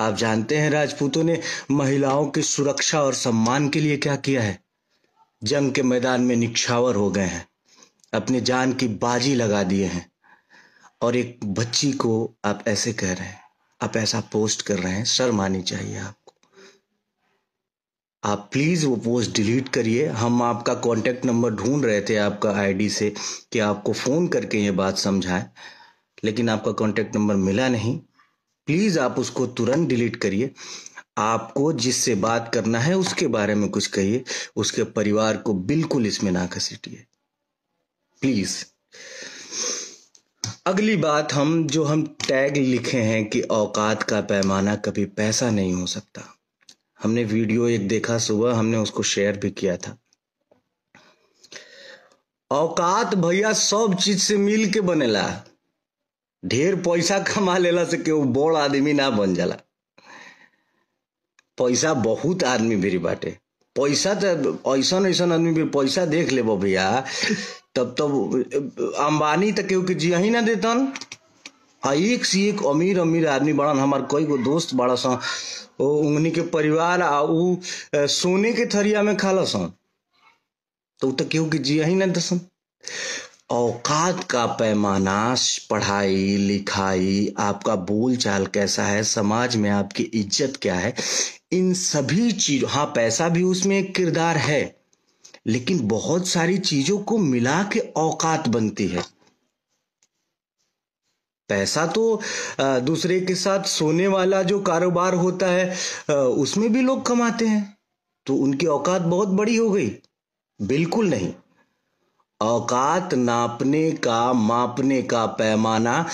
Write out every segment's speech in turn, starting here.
आप जानते हैं राजपूतों ने महिलाओं की सुरक्षा और सम्मान के लिए क्या किया है? जंग के मैदान में निछावर हो गए हैं, अपनी जान की बाजी लगा दिए हैं। और एक बच्ची को आप ऐसे कह रहे हैं, आप ऐसा पोस्ट कर रहे हैं, शर्म आनी चाहिए आपको। आप प्लीज वो पोस्ट डिलीट करिए। हम आपका कांटेक्ट नंबर ढूंढ रहे थे आपका आईडी से कि आपको फोन करके ये बात समझाएं, लेकिन आपका कांटेक्ट नंबर मिला नहीं। प्लीज आप उसको तुरंत डिलीट करिए। आपको जिससे बात करना है उसके बारे में कुछ कहिए, उसके परिवार को बिल्कुल इसमें ना घसीटिए प्लीज। अगली बात, हम टैग लिखे हैं कि औकात का पैमाना कभी पैसा नहीं हो सकता। हमने वीडियो एक देखा सुबह, हमने उसको शेयर भी किया था। औकात भैया सब चीज से मिल के बनेला। ढेर पैसा कमा लेला से केहू बड़ आदमी ना बन जाला। पैसा बहुत आदमी भी बाटे, पैसा तो ऐसा ऐसा आदमी भी पैसा देख लेबो भैया, तब अंबानी तक केहू के जिया ही ना देतन। एक से एक अमीर अमीर आदमी बड़न। हमार कई गो दोस्त बड़ा सा, उंगनी के परिवार उ सोने के थरिया में खाला सन, तो केहू के जिया ही ना दसन। औकात का पैमाना, पढ़ाई लिखाई, आपका बोल चाल कैसा है, समाज में आपकी इज्जत क्या है, इन सभी चीजों, हाँ पैसा भी उसमें एक किरदार है, लेकिन बहुत सारी चीजों को मिला के औकात बनती है। पैसा तो दूसरे के साथ सोने वाला जो कारोबार होता है उसमें भी लोग कमाते हैं, तो उनकी औकात बहुत बड़ी हो गई? बिल्कुल नहीं। औकात नापने का, मापने का पैमाना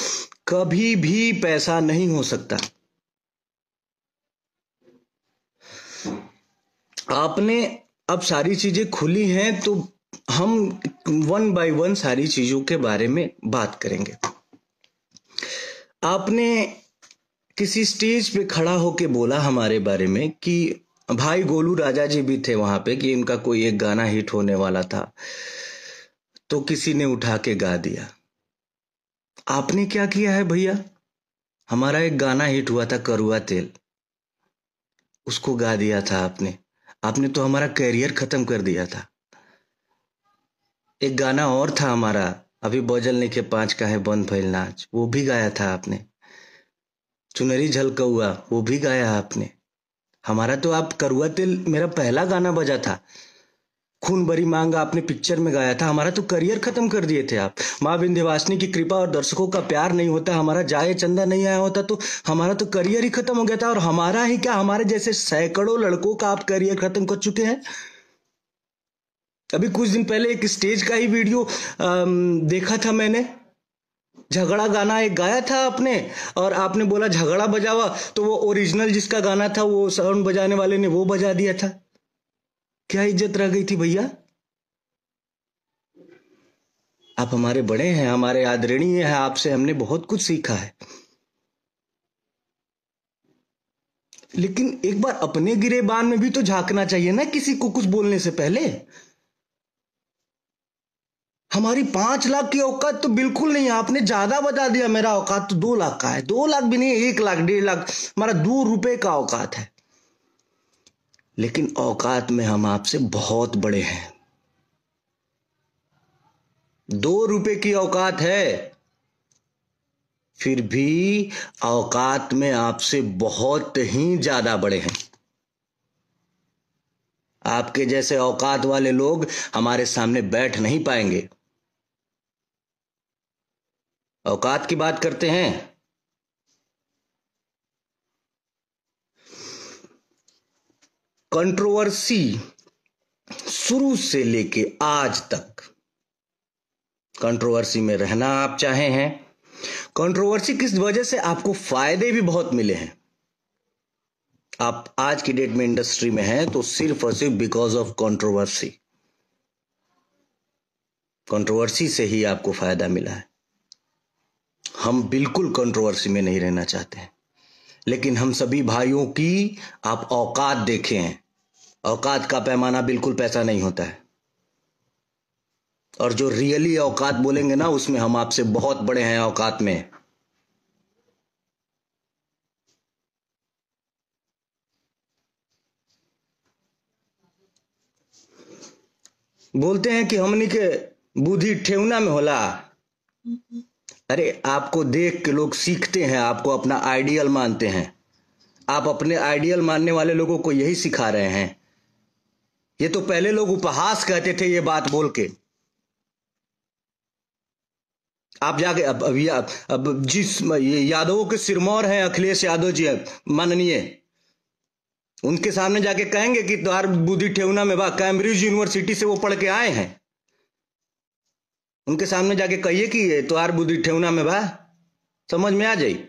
कभी भी पैसा नहीं हो सकता। आपने अब सारी चीजें खुली हैं तो हम वन बाय वन सारी चीजों के बारे में बात करेंगे। आपने किसी स्टेज पे खड़ा होके बोला हमारे बारे में कि भाई गोलू राजा जी भी थे वहां पे, कि इनका कोई एक गाना हिट होने वाला था, तो किसी ने उठा के गा दिया। आपने क्या किया है भैया? हमारा एक गाना हिट हुआ था, करुआ तेल, उसको गा दिया था आपने। आपने तो हमारा कैरियर खत्म कर दिया था। एक गाना और था हमारा, अभी बजल नहीं के 5 का है बंद भइल नाच, वो भी गाया था आपने। चुनरी झलकौआ, वो भी गाया आपने। हमारा तो आप करुआ तेल मेरा पहला गाना बजा था। खून भरी मांग आपने पिक्चर में गाया था। हमारा तो करियर खत्म कर दिए थे आप। माँ विंध्यवासिनी की कृपा और दर्शकों का प्यार नहीं होता, हमारा जाए चंदा नहीं आया होता, तो हमारा तो करियर ही खत्म हो गया था। और हमारा ही क्या, हमारे जैसे सैकड़ों लड़कों का आप करियर खत्म कर चुके हैं। अभी कुछ दिन पहले एक स्टेज का ही वीडियो देखा था मैंने, झगड़ा गाना एक गाया था आपने, और आपने बोला झगड़ा बजावा, तो वो ओरिजिनल जिसका गाना था वो साउंड बजाने वाले ने वो बजा दिया था। क्या इज्जत रह गई थी भैया? आप हमारे बड़े हैं, हमारे आदरणीय हैं, आपसे हमने बहुत कुछ सीखा है, लेकिन एक बार अपने गिरेबान में भी तो झांकना चाहिए ना किसी को कुछ बोलने से पहले। हमारी 5 लाख की औकात तो बिल्कुल नहीं है, आपने ज्यादा बता दिया। मेरा औकात तो 2 लाख का है, 2 लाख भी नहीं, 1 लाख 1.5 लाख, हमारा 2 रुपए का औकात है। लेकिन औकात में हम आपसे बहुत बड़े हैं। 2 रुपए की औकात है, फिर भी औकात में आपसे बहुत ही ज्यादा बड़े हैं। आपके जैसे औकात वाले लोग हमारे सामने बैठ नहीं पाएंगे। औकात की बात करते हैं। कंट्रोवर्सी शुरू से लेके आज तक कंट्रोवर्सी में रहना आप चाहे हैं। कंट्रोवर्सी किस वजह से आपको फायदे भी बहुत मिले हैं। आप आज की डेट में इंडस्ट्री में हैं तो सिर्फ और सिर्फ बिकॉज ऑफ कंट्रोवर्सी। कंट्रोवर्सी से ही आपको फायदा मिला है। हम बिल्कुल कंट्रोवर्सी में नहीं रहना चाहते हैं, लेकिन हम सभी भाइयों की आप औकात देखे हैं। औकात का पैमाना बिल्कुल पैसा नहीं होता है, और जो रियली औकात बोलेंगे ना, उसमें हम आपसे बहुत बड़े हैं औकात में। बोलते हैं कि हमनी के बुद्धि ठेवना में होला। अरे आपको देख के लोग सीखते हैं, आपको अपना आइडियल मानते हैं। आप अपने आइडियल मानने वाले लोगों को यही सिखा रहे हैं। ये तो पहले लोग उपहास कहते थे ये बात बोल के। आप जाके अब जिस ये यादवों के सिरमौर हैं अखिलेश यादव जी माननीय, उनके सामने जाके कहेंगे कि तुम्हार बुद्धि ठेवना में बा। कैम्ब्रिज यूनिवर्सिटी से वो पढ़ के आए हैं। उनके सामने जाके कहिए कि तुम्हार बुद्धि ठेवना में बा, समझ में आ जाए।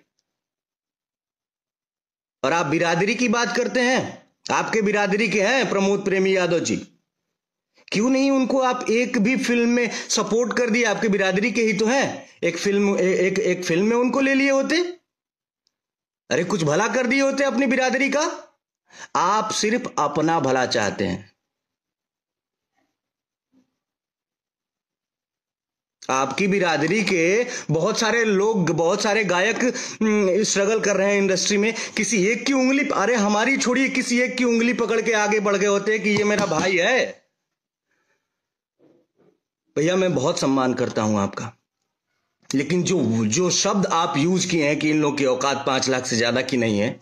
और आप बिरादरी की बात करते हैं, आपके बिरादरी के हैं प्रमोद प्रेमी यादव जी। क्यों नहीं उनको आप एक भी फिल्म में सपोर्ट कर दिए? आपके बिरादरी के ही तो हैं। एक फिल्म में उनको ले लिए होते। अरे कुछ भला कर दिए होते अपनी बिरादरी का। आप सिर्फ अपना भला चाहते हैं। आपकी बिरादरी के बहुत सारे लोग, बहुत सारे गायक स्ट्रगल कर रहे हैं इंडस्ट्री में। किसी एक की उंगली, अरे हमारी छोड़िए, किसी एक की उंगली पकड़ के आगे बढ़ गए होते कि ये मेरा भाई है। भैया मैं बहुत सम्मान करता हूं आपका, लेकिन जो शब्द आप यूज किए हैं कि इन लोग की औकात 5 लाख से ज्यादा की नहीं है।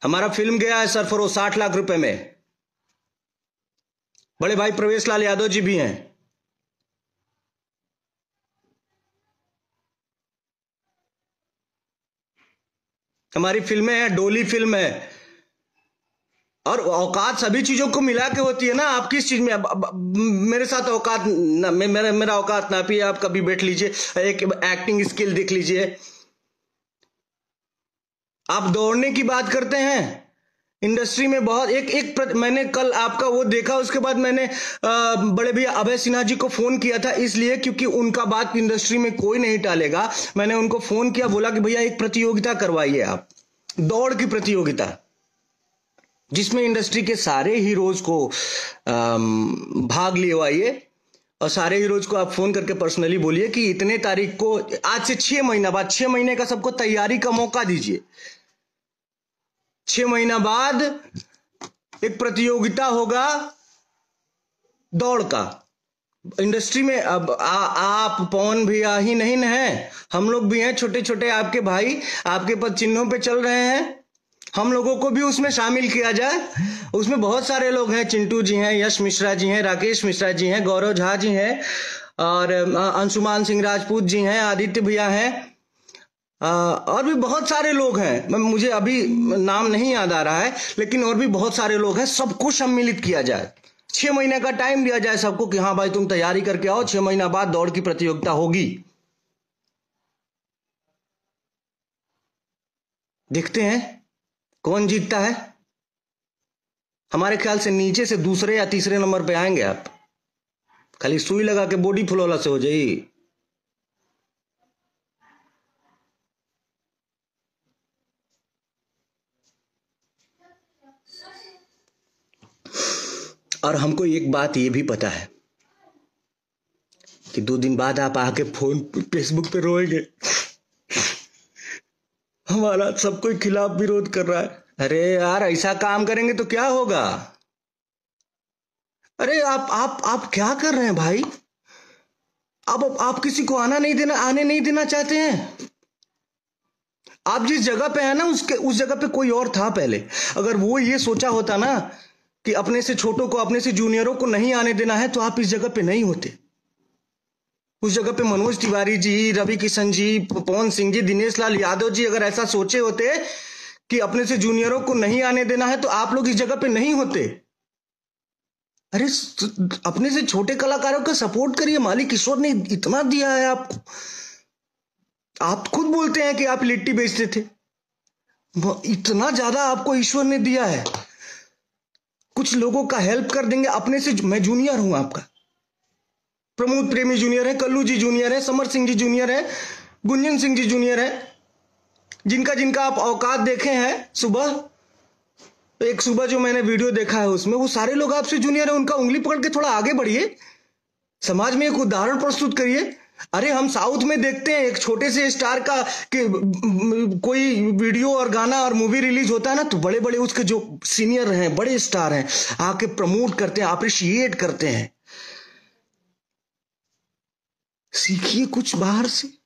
हमारा फिल्म गया है सरफरोश 60 लाख रुपए में। बड़े भाई प्रवेश लाल यादव जी भी हैं। हमारी फिल्में हैं, डोली फिल्म है। और औकात सभी चीजों को मिला के होती है ना। आप किस चीज में मेरे साथ औकात ना, मेरा औकात नापिए। आप कभी बैठ लीजिए, एक एक्टिंग स्किल देख लीजिए। आप दौड़ने की बात करते हैं इंडस्ट्री में बहुत मैंने कल आपका वो देखा, उसके बाद मैंने बड़े भैया अभय सिन्हा जी को फोन किया था, इसलिए क्योंकि उनका बात इंडस्ट्री में कोई नहीं टालेगा। मैंने उनको फोन किया, बोला कि भैया एक प्रतियोगिता करवाइए आप, दौड़ की प्रतियोगिता, जिसमें इंडस्ट्री के सारे हीरोज को भाग लिवाइए। और सारे हीरोज को आप फोन करके पर्सनली बोलिए कि इतने तारीख को, आज से 6 महीना बाद, 6 महीने का सबको तैयारी का मौका दीजिए। 6 महीना बाद एक प्रतियोगिता होगा दौड़ का। इंडस्ट्री में अब आप पवन भैया ही नहीं है, हम लोग भी हैं, छोटे छोटे आपके भाई आपके पद चिन्हों पे चल रहे हैं। हम लोगों को भी उसमें शामिल किया जाए। उसमें बहुत सारे लोग हैं, चिंटू जी हैं, यश मिश्रा जी हैं, राकेश मिश्रा जी हैं, गौरव झा जी हैं, और अंशुमान सिंह राजपूत जी हैं, आदित्य भैया हैं, और भी बहुत सारे लोग हैं। मुझे अभी नाम नहीं याद आ रहा है, लेकिन और भी बहुत सारे लोग हैं। सबको सम्मिलित किया जाए, 6 महीने का टाइम दिया जाए सबको कि हाँ भाई तुम तैयारी करके आओ, 6 महीना बाद दौड़ की प्रतियोगिता होगी। देखते हैं कौन जीतता है। हमारे ख्याल से नीचे से दूसरे या तीसरे नंबर पे आएंगे आप। खाली सुई लगा के बॉडी फुलौला से हो जाएगी। और हमको एक बात ये भी पता है कि 2 दिन बाद आप आके फेसबुक पे रोएंगे, हमारा सब कोई खिलाफ विरोध कर रहा है। अरे यार ऐसा काम करेंगे तो क्या होगा? अरे आप क्या कर रहे हैं भाई? आप किसी को आने नहीं देना चाहते हैं। आप जिस जगह पे है ना, उस जगह पे कोई और था पहले। अगर वो ये सोचा होता ना कि अपने से छोटों को, अपने से जूनियरों को नहीं आने देना है, तो आप इस जगह पे नहीं होते। उस जगह पे मनोज तिवारी जी, रवि किशन जी, पवन सिंह जी, दिनेश लाल यादव जी अगर ऐसा सोचे होते कि अपने से जूनियरों को नहीं आने देना है, तो आप लोग इस जगह पे नहीं होते। अरे अपने से छोटे कलाकारों का सपोर्ट करिए। मालिक ईश्वर ने इतना दिया है आपको। आप खुद बोलते हैं कि आप लिट्टी बेचते थे, इतना ज्यादा आपको ईश्वर ने दिया है। कुछ लोगों का हेल्प कर देंगे अपने से। मैं जूनियर हूं आपका, प्रमोद प्रेमी जूनियर है, कल्लू जी जूनियर है, समर सिंह जी जूनियर है, गुंजन सिंह जी जूनियर है, जिनका आप औकात देखे हैं। सुबह जो मैंने वीडियो देखा है उसमें वो सारे लोग आपसे जूनियर है। उनका उंगली पकड़ के थोड़ा आगे बढ़िए, समाज में एक उदाहरण प्रस्तुत करिए। अरे हम साउथ में देखते हैं एक छोटे से स्टार का कि कोई वीडियो और गाना और मूवी रिलीज होता है ना, तो बड़े उसके जो सीनियर हैं, बड़े स्टार हैं, आके प्रमोट करते हैं, अप्रिशिएट करते हैं। सीखिए कुछ बाहर से।